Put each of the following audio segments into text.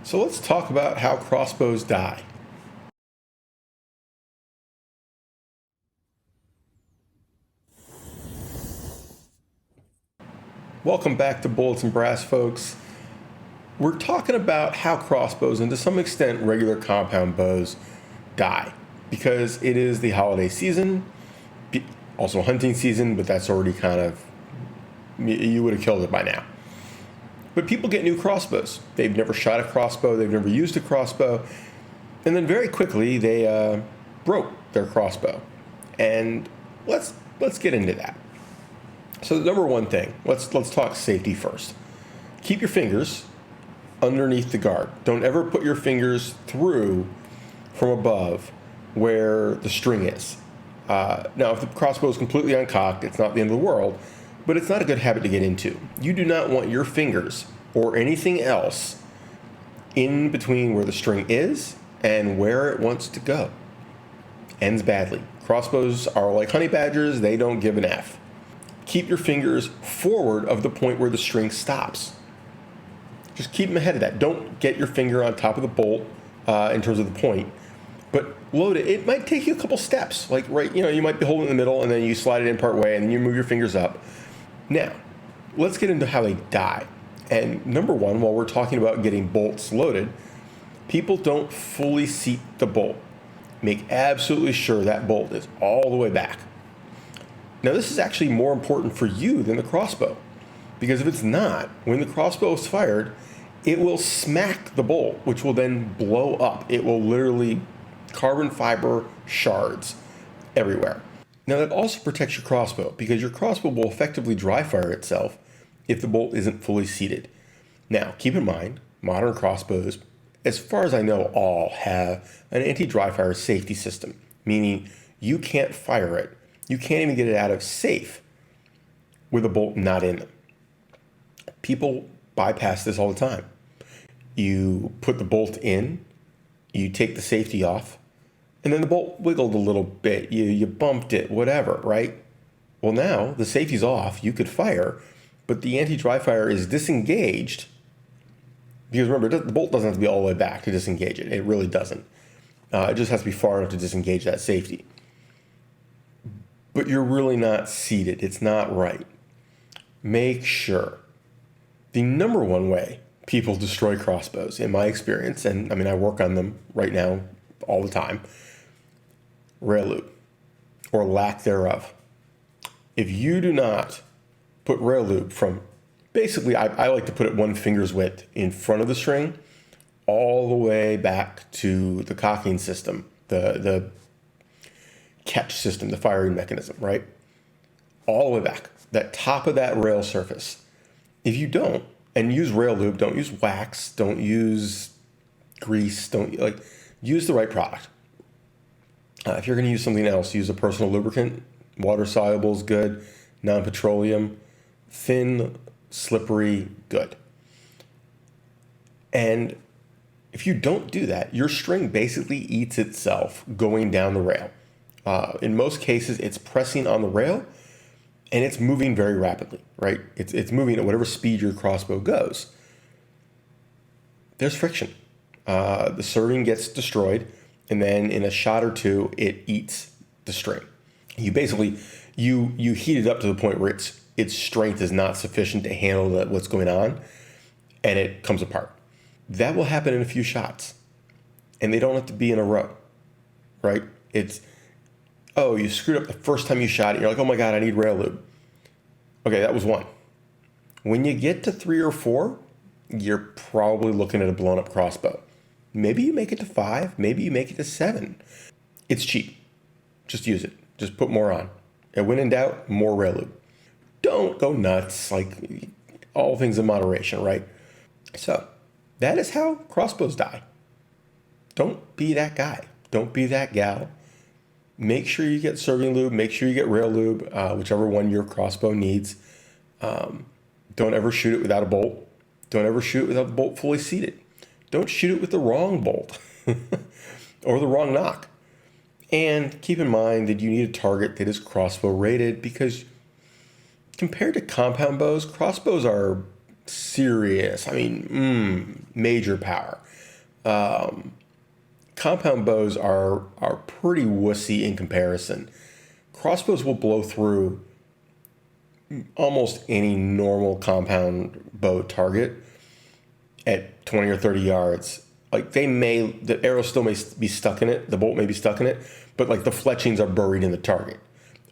So let's talk about how crossbows die. Welcome back to Bullets and Brass, folks. We're talking about how crossbows and to some extent regular compound bows die because it is the holiday season, also hunting season, but that's already kind of, you would have killed it by now. But people get new crossbows. They've never shot a crossbow, they've never used a crossbow, and then very quickly they broke their crossbow. And let's get into that. So the number one thing, let's talk safety first. Keep your fingers underneath the guard. Don't ever put your fingers through from above where the string is. Now, if the crossbow is completely uncocked, it's not the end of the world, but it's not a good habit to get into. You do not want your fingers or anything else in between where the string is and where it wants to go. Ends badly. Crossbows are like honey badgers, they don't give an F. Keep your fingers forward of the point where the string stops. Just keep them ahead of that. Don't get your finger on top of the bolt in terms of the point, but load it. It might take you a couple steps. Like you might be holding it in the middle and then you slide it in part way and then you move your fingers up. Now, let's get into how they die. And number one, while we're talking about getting bolts loaded, people don't fully seat the bolt. Make absolutely sure that bolt is all the way back. Now, this is actually more important for you than the crossbow, because if it's not, when the crossbow is fired, it will smack the bolt, which will then blow up. It will literally carbon fiber shards everywhere. Now, that also protects your crossbow, because your crossbow will effectively dry fire itself if the bolt isn't fully seated. Now, keep in mind, modern crossbows, as far as I know, all have an anti-dry fire safety system, meaning you can't fire it. You can't even get it out of safe with a bolt not in them. People bypass this all the time. You put the bolt in, you take the safety off, and then the bolt wiggled a little bit, you bumped it, whatever, right? Well, now the safety's off, you could fire, but the anti-dry fire is disengaged, because remember, the bolt doesn't have to be all the way back to disengage it. It really doesn't. It just has to be far enough to disengage that safety. But you're really not seated. It's not right. Make sure. The number one way people destroy crossbows, in my experience, and I mean, I work on them right now all the time, rail loop, or lack thereof. If you do not put rail loop from, basically, I like to put it one finger's width in front of the string, all the way back to the cocking system, the catch system, the firing mechanism, right? All the way back, that top of that rail surface. If you don't, and use rail lube, don't use wax, don't use grease, use the right product. If you're gonna use something else, use a personal lubricant. Water soluble is good, non-petroleum, thin, slippery, good. And if you don't do that, your string basically eats itself going down the rail. In most cases, it's pressing on the rail and it's moving very rapidly, right? It's moving at whatever speed your crossbow goes. There's friction. The serving gets destroyed, and then in a shot or two, it eats the string. You basically, you heat it up to the point where its strength is not sufficient to handle what's going on, and it comes apart. That will happen in a few shots, and they don't have to be in a row, right? Oh, you screwed up the first time you shot it. You're like, oh my God, I need rail lube. Okay, that was one. When you get to 3 or 4, you're probably looking at a blown up crossbow. Maybe you make it to 5, maybe you make it to 7. It's cheap. Just use it. Just put more on. And when in doubt, more rail lube. Don't go nuts, like all things in moderation, right? So that is how crossbows die. Don't be that guy. Don't be that gal. Make sure you get serving lube. Make sure you get rail lube, whichever one your crossbow needs. Don't ever shoot it without a bolt. Don't ever shoot it without the bolt fully seated. Don't shoot it with the wrong bolt or the wrong knock. And keep in mind that you need a target that is crossbow rated, because compared to compound bows, crossbows are serious. I mean, major power. Compound bows are pretty wussy in comparison. Crossbows will blow through almost any normal compound bow target at 20 or 30 yards. Like the arrow still may be stuck in it, the bolt may be stuck in it, but like the fletchings are buried in the target.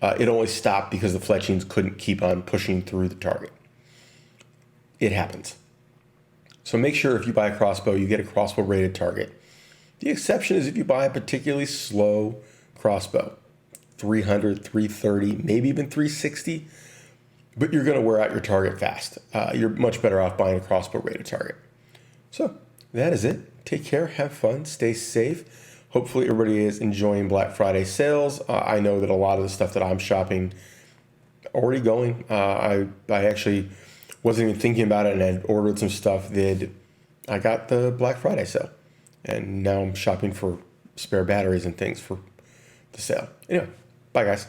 It only stopped because the fletchings couldn't keep on pushing through the target. It happens. So make sure if you buy a crossbow, you get a crossbow rated target. The exception is if you buy a particularly slow crossbow, 300, 330, maybe even 360, but you're going to wear out your target fast. You're much better off buying a crossbow rated target. So that is it. Take care, have fun, stay safe. Hopefully everybody is enjoying Black Friday sales. I know that a lot of the stuff that I'm shopping already going. I actually wasn't even thinking about it and had ordered some stuff that I got the Black Friday sale. And now I'm shopping for spare batteries and things for the sale. Anyway, bye guys.